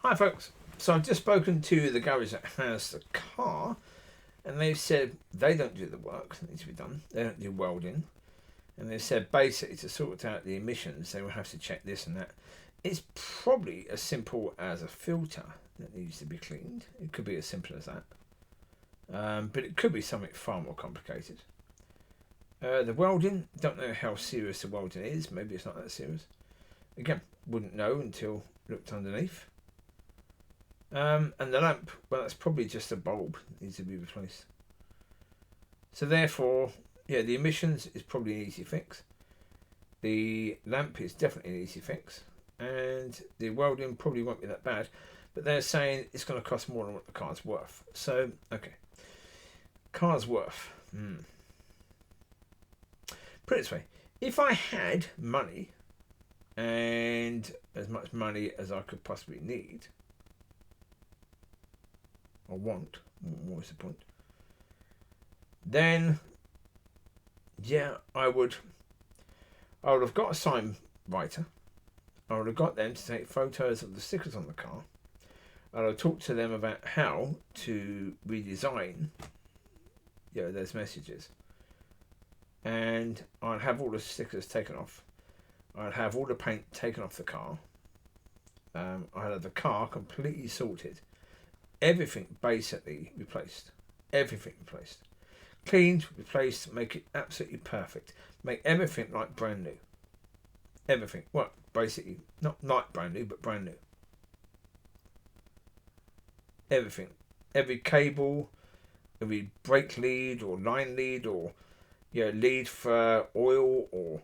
Hi folks. So I've just spoken to the garage that has the car, and they've said they don't do the work that needs to be done. They don't do welding, and they said basically to sort out the emissions they will have to check this and that. It's probably as simple as a filter that needs to be cleaned. It could be as simple as that, but it could be something far more complicated. The welding, don't know how serious the welding is. Maybe it's not that serious. Again, wouldn't know until looked underneath. And the lamp, well, that's probably just a bulb that needs to be replaced. So therefore, yeah, the emissions is probably an easy fix. The lamp is definitely an easy fix. And the welding probably won't be that bad. But they're saying it's going to cost more than what the car's worth. So, okay. Car's worth. Put it this way. If I had money, and as much money as I could possibly need, or want, what was the point? Then, yeah, I would have got a sign writer. I would have got them to take photos of the stickers on the car. I would have talked to them about how to redesign, those messages. And I'd have all the stickers taken off. I'd have all the paint taken off the car. I'd have the car completely sorted. Everything basically replaced. Everything replaced. Cleaned, replaced, make it absolutely perfect. Make everything like brand new. Everything. Well, basically, not like brand new, but brand new. Everything. Every cable, every brake lead or line lead or lead for oil or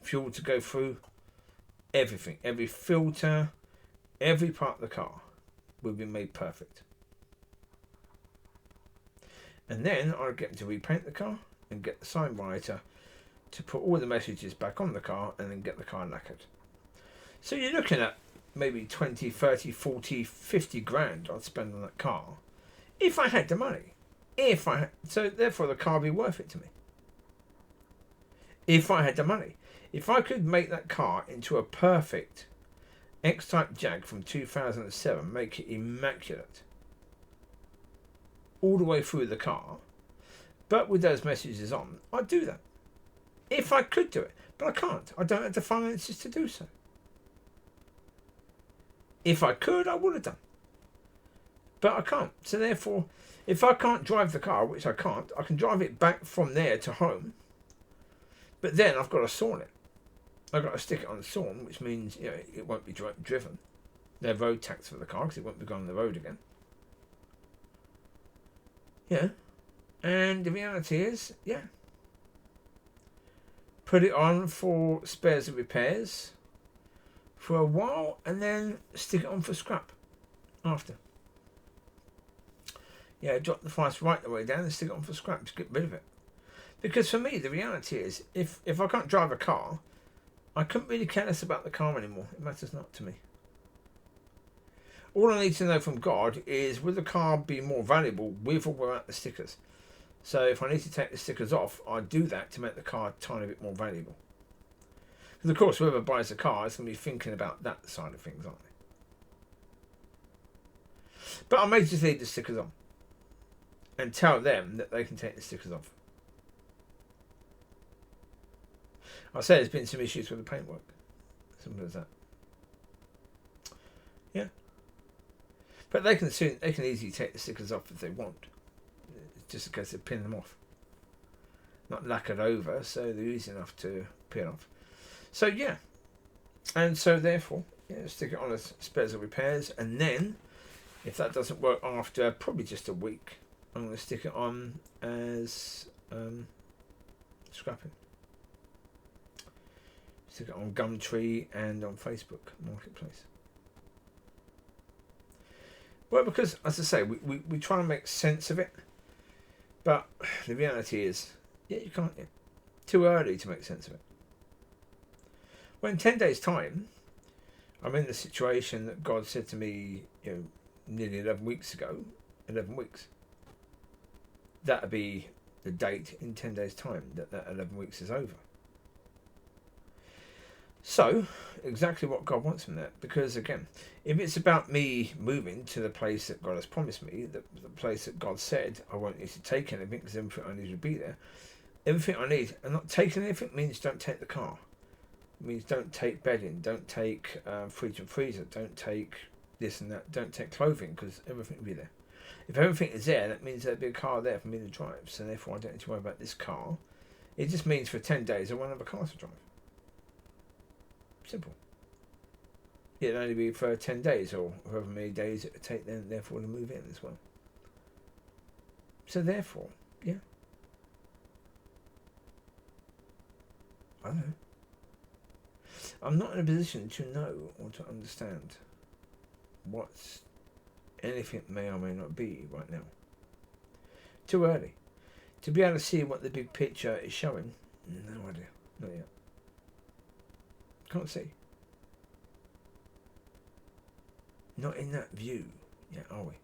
fuel to go through. Everything. Every filter, every part of the car will be made perfect. And then I'll get them to repaint the car and get the sign writer to put all the messages back on the car and then get the car lacquered. So you're looking at maybe 20, 30, 40, 50 grand I'd spend on that car if I had the money. So therefore the car would be worth it to me. If I had the money. If I could make that car into a perfect X-Type Jag from 2007, make it immaculate all the way through the car, but with those messages on, I'd do that. If I could do it. But I can't. I don't have the finances to do so. If I could, I would have done. But I can't. So therefore, if I can't drive the car, which I can't, I can drive it back from there to home. But then I've got to sawn it. I've got to stick it on the sawn, which means it won't be driven. No road tax for the car because it won't be going on the road again. Yeah. And the reality is, put it on for spares and repairs for a while and then stick it on for scrap after. Drop the price right the way down and stick it on for scrap. Just get rid of it. Because for me, the reality is, if I can't drive a car, I couldn't really care less about the car anymore. It matters not to me. All I need to know from God is, will the car be more valuable with or without the stickers? So if I need to take the stickers off, I do that to make the car a tiny bit more valuable. Because of course, whoever buys the car is going to be thinking about that side of things, aren't they? But I may just leave the stickers on and tell them that they can take the stickers off. I say there's been some issues with the paintwork. Simple as that. Yeah. But they can easily take the stickers off if they want. It's just a case of pinning them off. Not lacquered over, so they're easy enough to pin off. So yeah. And so therefore, stick it on as spares and repairs, and then if that doesn't work after probably just a week, I'm going to stick it on as scrapping. Stick it on Gumtree and on Facebook Marketplace. Well, because, as I say, we try and make sense of it. But the reality is, you can't. Too early to make sense of it. Well, in 10 days' time, I'm in the situation that God said to me, nearly 11 weeks ago. 11 weeks. That'll be the date in 10 days' time that 11 weeks is over. So, exactly what God wants from that. Because again, if it's about me moving to the place that God has promised me, the place that God said I won't need to take anything because everything I need to be there, everything I need, and not taking anything means don't take the car. It means don't take bedding, don't take fridge and freezer, don't take this and that, don't take clothing because everything will be there. If everything is there, that means there'll be a car there for me to drive. So therefore, I don't need to worry about this car. It just means for 10 days I won't have a car to drive. Simple. It'll only be for 10 days or however many days it would take then, therefore, to move in as well. So therefore, yeah. I don't know. I'm not in a position to know or to understand what anything may or may not be right now. Too early. To be able to see what the big picture is showing, no idea. Not yet. Can't see. Not in that view yet, are we?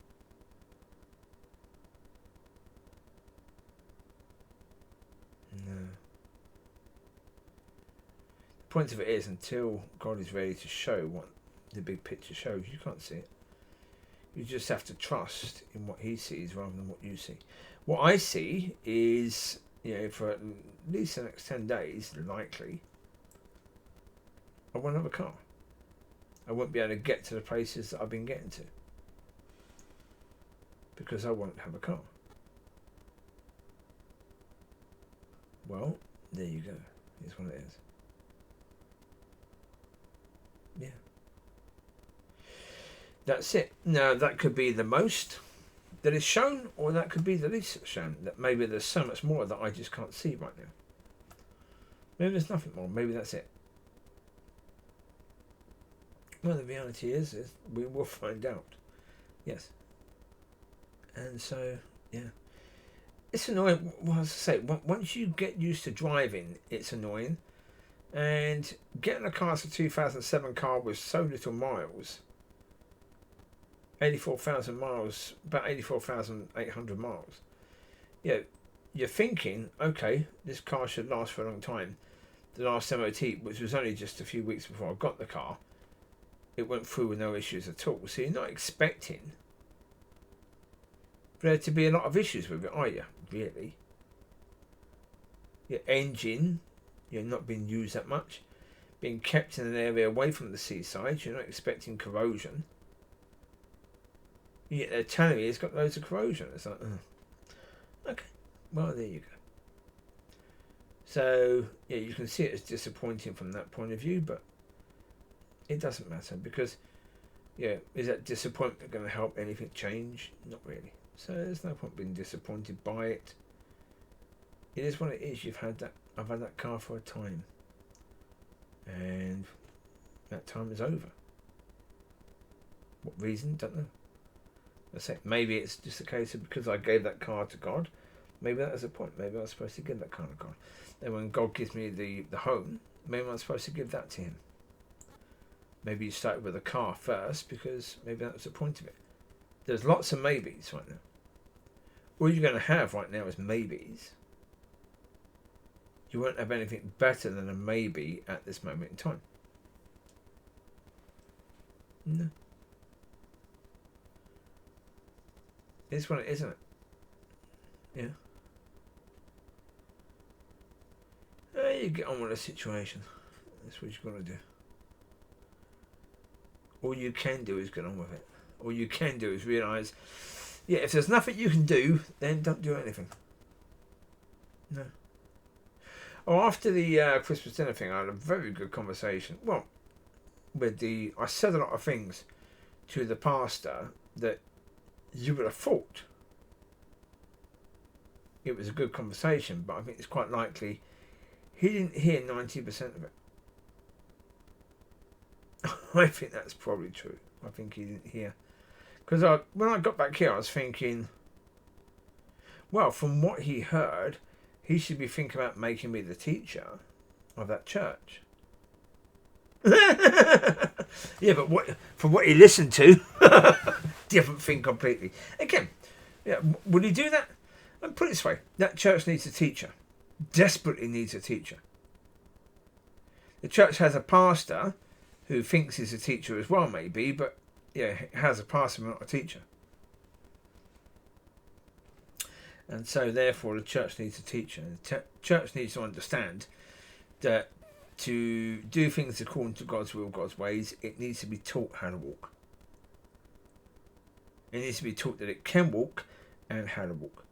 No. The point of it is, until God is ready to show what the big picture shows, you can't see it. You just have to trust in what he sees rather than what you see. What I see is, for at least the next 10 days, likely, I won't have a car. I won't be able to get to the places that I've been getting to. Because I won't have a car. Well, there you go. Here's what it is. Yeah. That's it. Now, that could be the most that is shown, or that could be the least that's shown. That maybe there's so much more that I just can't see right now. Maybe there's nothing more. Maybe that's it. Well, the reality is we will find out. Yes. And so, yeah. It's annoying. Well, as I say, once you get used to driving, it's annoying. And getting a car, a 2007 car with so little miles, 84,000 miles, about 84,800 miles. Yeah, you're thinking, okay, this car should last for a long time. The last MOT, which was only just a few weeks before I got the car, it went through with no issues at all. So you're not expecting there to be a lot of issues with it, are you? Really? Your engine, you're not being used that much. Being kept in an area away from the seaside, you're not expecting corrosion. Yet they're telling me it's got loads of corrosion. It's like, okay, well, there you go. So, yeah, you can see it as disappointing from that point of view, but it doesn't matter because, yeah, is that disappointment going to help anything change? Not really. So there's no point being disappointed by it. It is what it is. I've had that car for a time, and that time is over. What reason? Don't know. I say maybe it's just a case of because I gave that car to God. Maybe that was the point. Maybe I was supposed to give that car to God. And when God gives me the home, maybe I'm supposed to give that to Him. Maybe you started with a car first because maybe that was the point of it. There's lots of maybes right now. All you're going to have right now is maybes. You won't have anything better than a maybe at this moment in time. No. It's what it is, isn't it? Yeah. You get on with the situation. That's what you've got to do. All you can do is get on with it. All you can do is realise, yeah, if there's nothing you can do, then don't do anything. No. Oh, after the Christmas dinner thing, I had a very good conversation. Well, I said a lot of things to the pastor that you would have thought it was a good conversation, but I think it's quite likely he didn't hear 90% of it. I think that's probably true. I think he didn't hear. Because when I got back here, I was thinking, well, from what he heard, he should be thinking about making me the teacher of that church. Yeah, but from what he listened to, different thing completely. Again, yeah, would he do that? And put it this way, that church needs a teacher. Desperately needs a teacher. The church has a pastor who thinks he's a teacher as well, maybe, but yeah, has a pastor but not a teacher. And so therefore the church needs a teacher. The church needs to understand that to do things according to God's will, God's ways, it needs to be taught how to walk. It needs to be taught that it can walk and how to walk.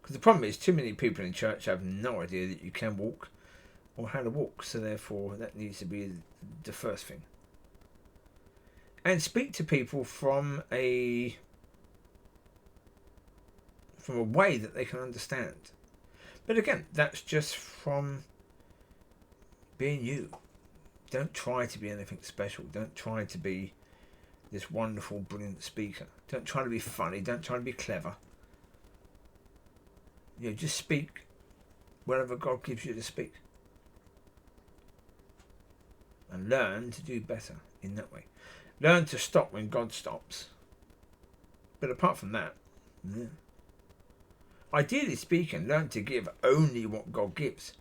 Because the problem is, too many people in church have no idea that you can walk or how to walk. So therefore, that needs to be the first thing. And speak to people from a way that they can understand. But again, that's just from being you. Don't try to be anything special. Don't try to be this wonderful, brilliant speaker. Don't try to be funny. Don't try to be clever. You know, just speak wherever God gives you to speak. And learn to do better in that way. Learn to stop when God stops. But apart from that, yeah. Ideally speaking, learn to give only what God gives.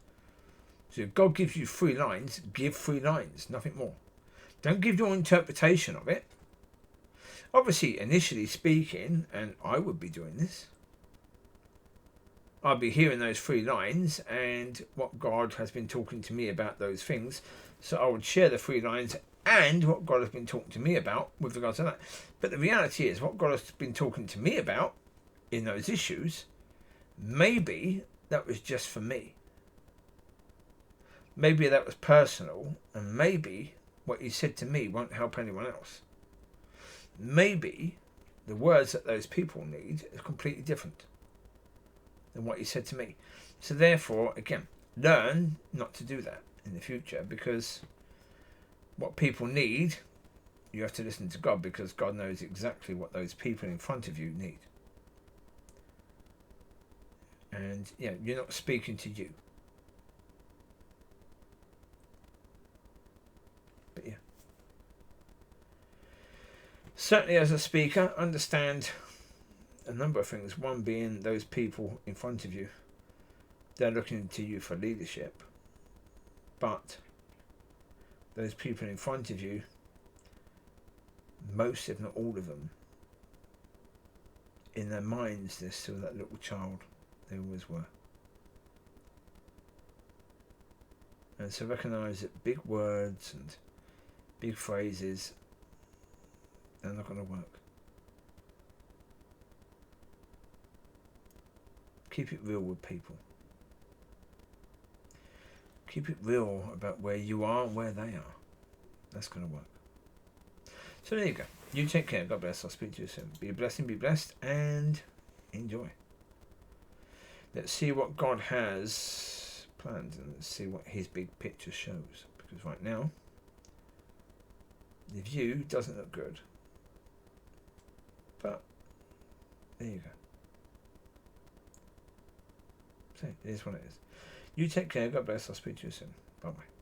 So if God gives you 3 lines, give 3 lines, nothing more. Don't give your interpretation of it. Obviously, initially speaking, and I would be doing this, I'll be hearing those 3 lines and what God has been talking to me about those things. So I would share the 3 lines and what God has been talking to me about with regards to that. But the reality is, what God has been talking to me about in those issues, maybe that was just for me. Maybe that was personal, and maybe what he said to me won't help anyone else. Maybe the words that those people need is completely different than what he said to me. So therefore, again, learn not to do that in the future, because what people need, you have to listen to God, because God knows exactly what those people in front of you need. And yeah, you're not speaking to you. But yeah. Certainly as a speaker, understand a number of things. One being those people in front of you, they're looking to you for leadership. But those people in front of you, most if not all of them, in their minds they're still that little child they always were. And so recognise that big words and big phrases, they're not going to work. Keep it real with people. Keep it real about where you are and where they are. That's going to work. So there you go. You take care. God bless. I'll speak to you soon. Be a blessing, be blessed, and enjoy. Let's see what God has planned, and let's see what his big picture shows. Because right now, the view doesn't look good. But there you go. So it is what it is. You take care. God bless. I'll speak to you soon. Bye bye.